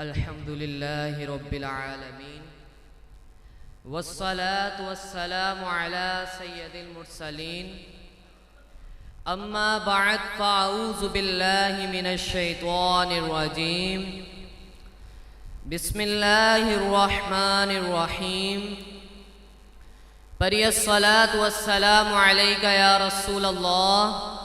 الحمد لله رب العالمين والصلاة والسلام على سيد المرسلين أما بعد فأعوذ بالله من الشيطان الرجيم بسم الله الرحمن الرحيم پڑھیے الصلاة والسلام عليك يا رسول الله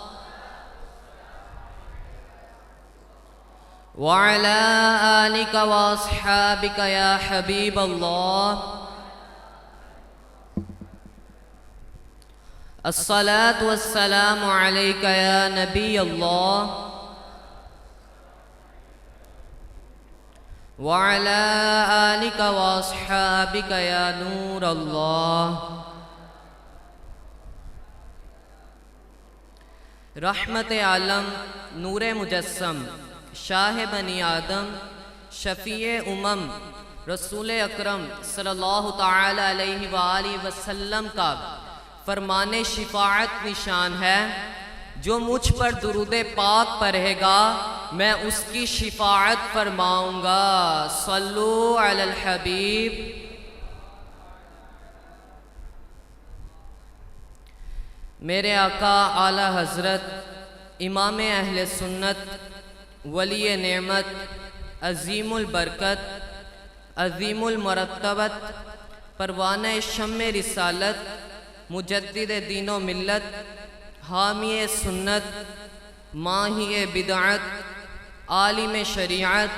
وعلى آلك وأصحابك يا حبيب الله الصلاة والسلام عليك يا نبي الله وعلى آلك وأصحابك يا نور الله رحمت عالم نور مجسم شاہ بنی آدم شفیع امم رسول اکرم صلی اللہ تعالی علیہ وآلہ وسلم کا فرمان شفاعت نشان ہے، جو مجھ پر درود پاک پڑھے گا میں اس کی شفاعت فرماؤں گا۔ صلو علی الحبیب۔ میرے آقا اعلیٰ حضرت امام اہل سنت ولی نعمت عظیم البرکت عظیم المرتبت پروانہ شمع رسالت مجدد دین و ملت حامی سنت ماہی بدعت عالم شریعت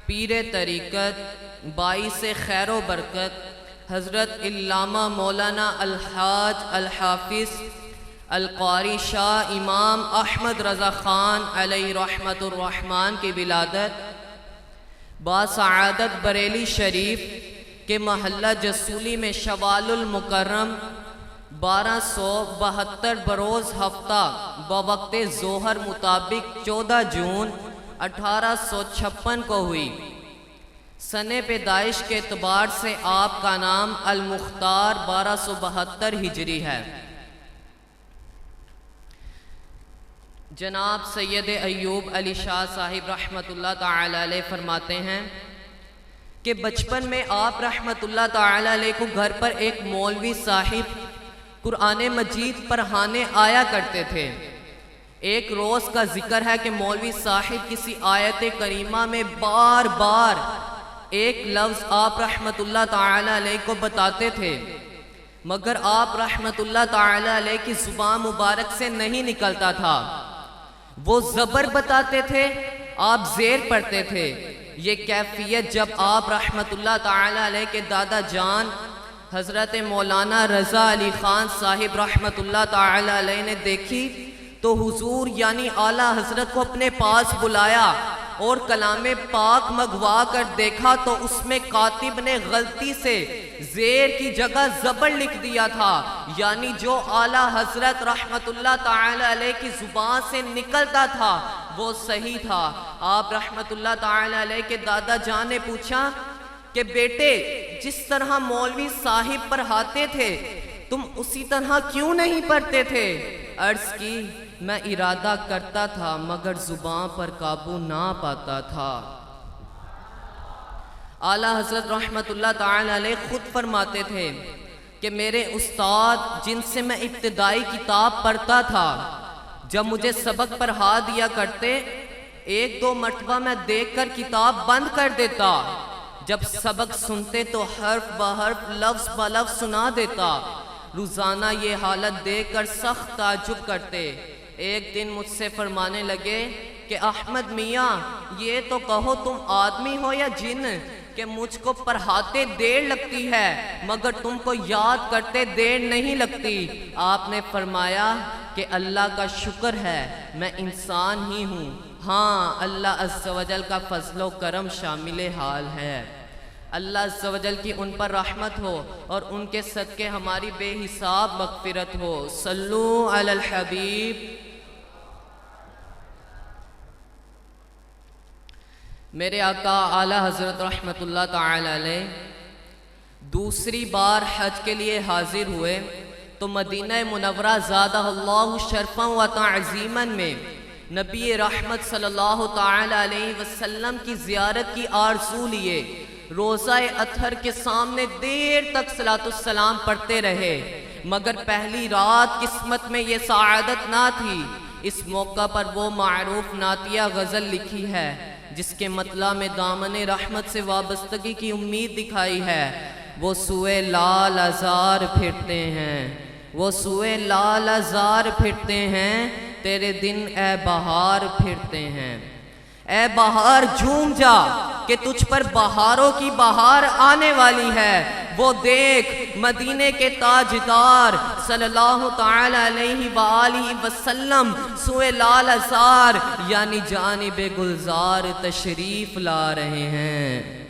پیر طریقت باعث خیر و برکت حضرت علامہ مولانا الحاج الحافظ القاری شاہ امام احمد رضا خان علیہ رحمت الرحمن کی ولادت باسعادت بریلی شریف کے محلہ جسولی میں شوال المکرم 1272 بروز ہفتہ بوقت ظہر مطابق 14 جون 1856 کو ہوئی۔ سن پیدائش کے اعتبار سے آپ کا نام المختار 1272 ہجری ہے۔ جناب سید ایوب علی شاہ صاحب رحمۃ اللہ تعالی علیہ فرماتے ہیں کہ بچپن میں آپ رحمۃ اللہ تعالی علیہ کو گھر پر ایک مولوی صاحب قرآن مجید پڑھانے آیا کرتے تھے۔ ایک روز کا ذکر ہے کہ مولوی صاحب کسی آیت کریمہ میں بار بار ایک لفظ آپ رحمۃ اللہ تعالی علیہ کو بتاتے تھے، مگر آپ رحمۃ اللہ تعالی علیہ کی زبان مبارک سے نہیں نکلتا تھا۔ وہ زبر بتاتے تھے، آپ زیر پڑھتے تھے۔ یہ کیفیت جب آپ رحمۃ اللہ تعالی علیہ کے دادا جان حضرت مولانا رضا علی خان صاحب رحمۃ اللہ تعالی علیہ نے دیکھی تو حضور یعنی اعلیٰ حضرت کو اپنے پاس بلایا اور کلام پاک منگوا کر دیکھا تو اس میں کاتب نے غلطی سے زیر کی جگہ زبر لکھ دیا تھا، یعنی جو اعلیٰ حضرت رحمت اللہ تعالی علیہ کی زبان سے نکلتا تھا وہ صحیح تھا۔ آپ رحمت اللہ تعالی علیہ کے دادا جان نے پوچھا کہ بیٹے جس طرح مولوی صاحب پڑھاتے تھے تم اسی طرح کیوں نہیں پڑھتے تھے؟ عرض کی میں ارادہ کرتا تھا مگر زبان پر قابو نہ پاتا تھا۔ اعلیٰ حضرت رحمت اللہ تعالی علیہ خود فرماتے تھے کہ میرے استاد جن سے میں ابتدائی کتاب پڑھتا تھا جب مجھے سبق پڑھا دیا کرتے، ایک دو مرتبہ میں دیکھ کر کتاب بند کر دیتا، جب سبق سنتے تو حرف بحرف لفظ بلفظ سنا دیتا۔ روزانہ یہ حالت دیکھ کر سخت تعجب کرتے۔ ایک دن مجھ سے فرمانے لگے کہ احمد میاں یہ تو کہو تم آدمی ہو یا جن کہ مجھ کو پڑھاتے دیر لگتی ہے مگر تم کو یاد کرتے دیر نہیں لگتی۔ آپ نے فرمایا کہ اللہ کا شکر ہے میں انسان ہی ہوں، ہاں اللہ عز و جل کا فضل و کرم شامل حال ہے۔ اللہ عز و جل کی ان پر رحمت ہو اور ان کے صدقے ہماری بے حساب مغفرت ہو۔ صلو علی الحبیب۔ میرے آقا اعلیٰ حضرت رحمت اللہ تعالی علیہ دوسری بار حج کے لیے حاضر ہوئے تو مدینہ منورہ زادہ اللہ شرفا و تعظیما میں نبی رحمت صلی اللہ تعالی علیہ وسلم کی زیارت کی آرزو لیے روزہ اطہر کے سامنے دیر تک صلاۃ السلام پڑھتے رہے، مگر پہلی رات قسمت میں یہ سعادت نہ تھی۔ اس موقع پر وہ معروف نعتیہ غزل لکھی ہے جس کے مطلع میں دامن رحمت سے وابستگی کی امید دکھائی ہے۔ وہ سوئے لال ازار پھرتے ہیں، وہ سوئے لال ازار پھرتے ہیں، تیرے دن اے بہار پھرتے ہیں۔ اے بہار جھوم جا کہ تجھ پر بہاروں کی بہار آنے والی ہے۔ وہ دیکھ مدینے کے تاجدار صلی اللہ تعالی علیہ وآلہ وسلم سوئے لال ازار یعنی جانب گلزار تشریف لا رہے ہیں۔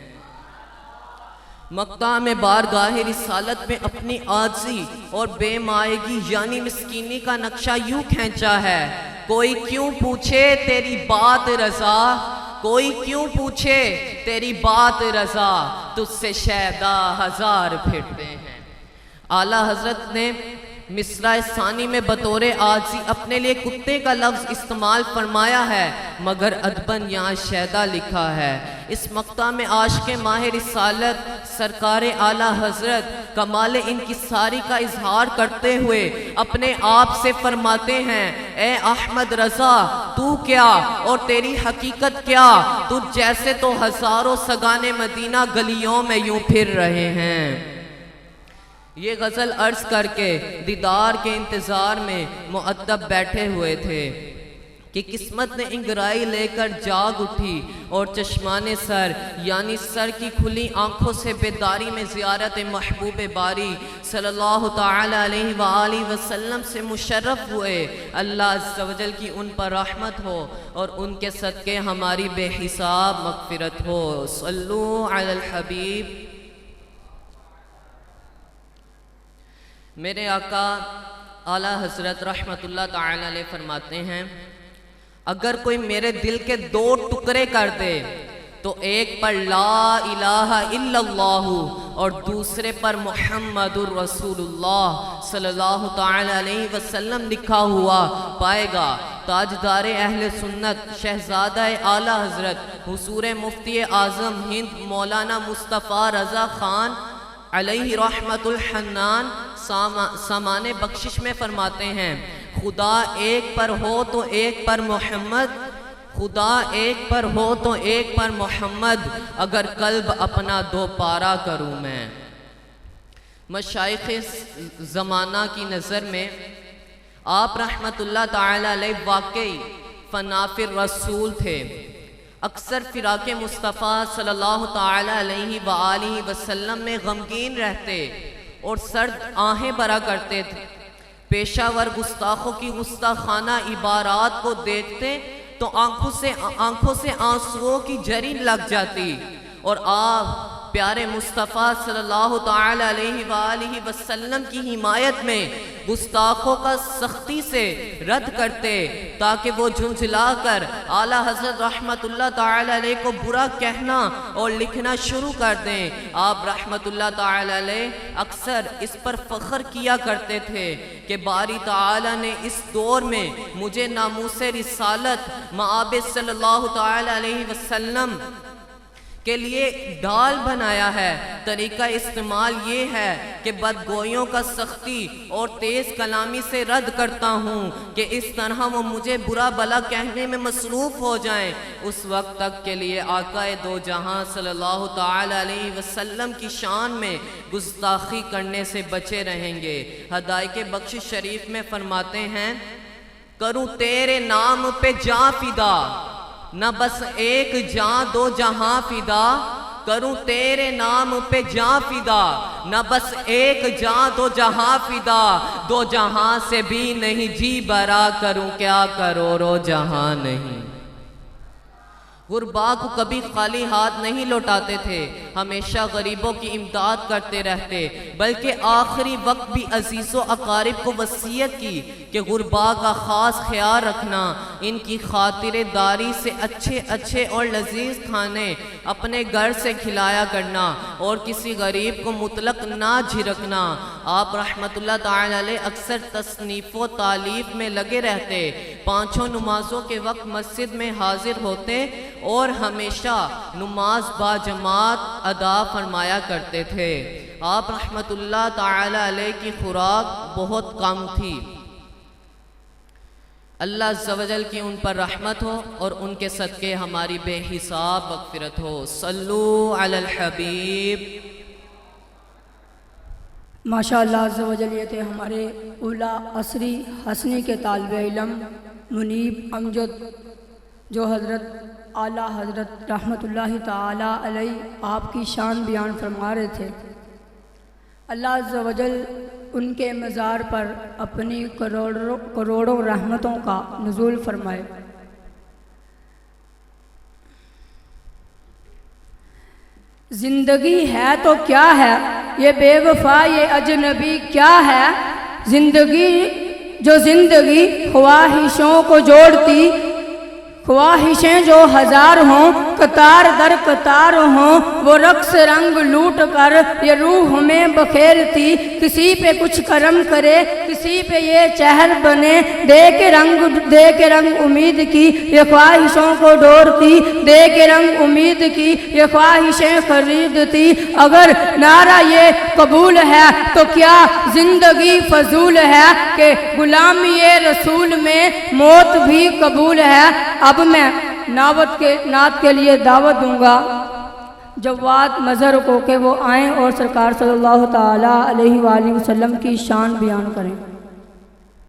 مقام بارگاہ رسالت میں اپنی عاجزی اور بے مائگی یعنی مسکینی کا نقشہ یوں کھینچا ہے، کوئی کیوں پوچھے تیری بات رضا، کوئی کیوں پوچھے تیری بات رضا، تجھ سے شیدا ہزار پھرتے ہیں۔ اعلیٰ حضرت نے مصرع ثانی میں بطور عاجزی اپنے لیے کتے کا لفظ استعمال فرمایا ہے، مگر ادباً یہاں شیدا لکھا ہے۔ اس مقطع میں عاشق ماہ رسالت سرکار اعلیٰ حضرت کمال انکساری کا اظہار کرتے ہوئے اپنے آپ سے فرماتے ہیں، اے احمد رضا تو کیا اور تیری حقیقت کیا، تجھ جیسے تو ہزاروں سگانے مدینہ گلیوں میں یوں پھر رہے ہیں۔ یہ غزل عرض کر کے دیدار کے انتظار میں مؤدب بیٹھے ہوئے تھے کہ قسمت نے انگرائی لے کر جاگ اٹھی اور چشمان سر یعنی سر کی کھلی آنکھوں سے بیداری میں زیارت محبوب باری صلی اللہ تعالی علیہ وآلہ وسلم سے مشرف ہوئے۔ اللہ عز و جل کی ان پر رحمت ہو اور ان کے صدقے ہماری بے حساب مغفرت ہو۔ صلو علی الحبیب۔ میرے آقا اعلیٰ حضرت رحمت اللہ تعالی علیہ فرماتے ہیں، اگر کوئی میرے دل کے دو ٹکڑے کر دے تو ایک پر لا الہ الا اللہ اور دوسرے پر محمد الرسول اللہ صلی اللہ تعالی علیہ وسلم لکھا ہوا پائے گا، تاجدار اہل سنت شہزادہ اعلیٰ حضرت حضور مفتی اعظم ہند مولانا مصطفیٰ رضا خان علیہ رحمت الحنان سامان بخشش میں فرماتے ہیں، خدا ایک پر ہو تو ایک پر محمد، خدا ایک پر ہو تو ایک پر محمد، اگر قلب اپنا دو پارا کروں میں۔ مشائخ زمانہ کی نظر میں آپ رحمت اللہ تعالی علیہ واقعی فنافر رسول تھے۔ اکثر فراق مصطفیٰ صلی اللہ تعالی علیہ وآلہ وسلم میں غمگین رہتے اور سرد آہیں بھرا کرتے تھے۔ پیشہ ور گستاخوں کی گستاخانہ عبارات کو دیکھتے تو آنکھوں سے آنسوؤں کی جری لگ جاتی، اور آپ پیارے مصطفیٰ صلی اللہ تعالی علیہ وآلہ وسلم کی حمایت میں گستاخوں کا سختی سے رد کرتے تاکہ وہ جھنجھلا کر اعلیٰ حضرت رحمت اللہ تعالی علیہ کو برا کہنا اور لکھنا شروع کر دیں۔ آپ رحمت اللہ تعالی علیہ اکثر اس پر فخر کیا کرتے تھے کہ باری تعالی نے اس دور میں مجھے ناموس رسالت مآب صلی اللہ تعالی علیہ وسلم کے لیے ڈال بنایا ہے۔ طریقہ استعمال یہ ہے کہ بدگوئیوں کا سختی اور تیز کلامی سے رد کرتا ہوں کہ اس طرح وہ مجھے برا بلا کہنے میں مصروف ہو جائیں، اس وقت تک کے لیے آقا دو جہاں صلی اللہ تعالی علیہ وسلم کی شان میں گستاخی کرنے سے بچے رہیں گے۔ ہدایت بخشش شریف میں فرماتے ہیں، کروں تیرے نام پہ جاں فدا، نہ بس ایک جاں دو جہاں فدا، کروں تیرے نام پہ جاں فدا، نہ بس ایک جاں دو جہاں فدا، دو جہاں سے بھی نہیں جی برا، کروں کیا کروڑوں جہاں نہیں۔ غربا کو کبھی خالی ہاتھ نہیں لوٹاتے تھے، ہمیشہ غریبوں کی امداد کرتے رہتے، بلکہ آخری وقت بھی عزیز و اقارب کو وصیت کی کہ غربا کا خاص خیال رکھنا، ان کی خاطر داری سے اچھے اچھے اور لذیذ کھانے اپنے گھر سے کھلایا کرنا اور کسی غریب کو مطلق نہ جھڑکنا۔ آپ رحمت اللہ تعالی علیہ اکثر تصنیف و تالیف میں لگے رہتے، پانچوں نمازوں کے وقت مسجد میں حاضر ہوتے اور ہمیشہ نماز با جماعت ادا فرمایا کرتے تھے۔ آپ رحمت اللہ تعالی علیہ کی خوراک بہت کم تھی۔ اللہ عز و جل کی ان پر رحمت ہو اور ان کے صدقے ہماری بے حساب مغفرت ہو۔ صلو علی الحبیب۔ ماشاءاللہ عز و جل یہ تھے ہمارے اولا عصری حسنی کے طالب علم منیب امجد، جو حضرت اعلیٰ حضرت رحمت اللہ تعالی علیہ آپ کی شان بیان فرما رہے تھے۔ اللہ عز و جل ان کے مزار پر اپنی کروڑوں رحمتوں کا نزول فرمائے۔ زندگی ہے تو کیا ہے، یہ بے وفا یہ اجنبی کیا ہے، زندگی جو زندگی خواہشوں کو جوڑتی، خواہشیں جو ہزار ہوں قطار در قطار ہوں، وہ رقص رنگ لوٹ کر یہ روح میں بکھیرتی، کسی پہ کچھ کرم کرے کسی پہ یہ چہر بنے، دے کے رنگ امید کی یہ خواہشوں کو ڈورتی، دے کے رنگ امید کی یہ خواہشیں خریدتی، اگر نعرہ یہ قبول ہے تو کیا زندگی فضول ہے، کہ غلامی رسول میں موت بھی قبول ہے۔ اب میں نعت کے لیے دعوت دوں گا جواد مظہر کو کہ وہ آئیں اور سرکار صلی اللہ تعالی علیہ وآلہ وسلم کی شان بیان کریں۔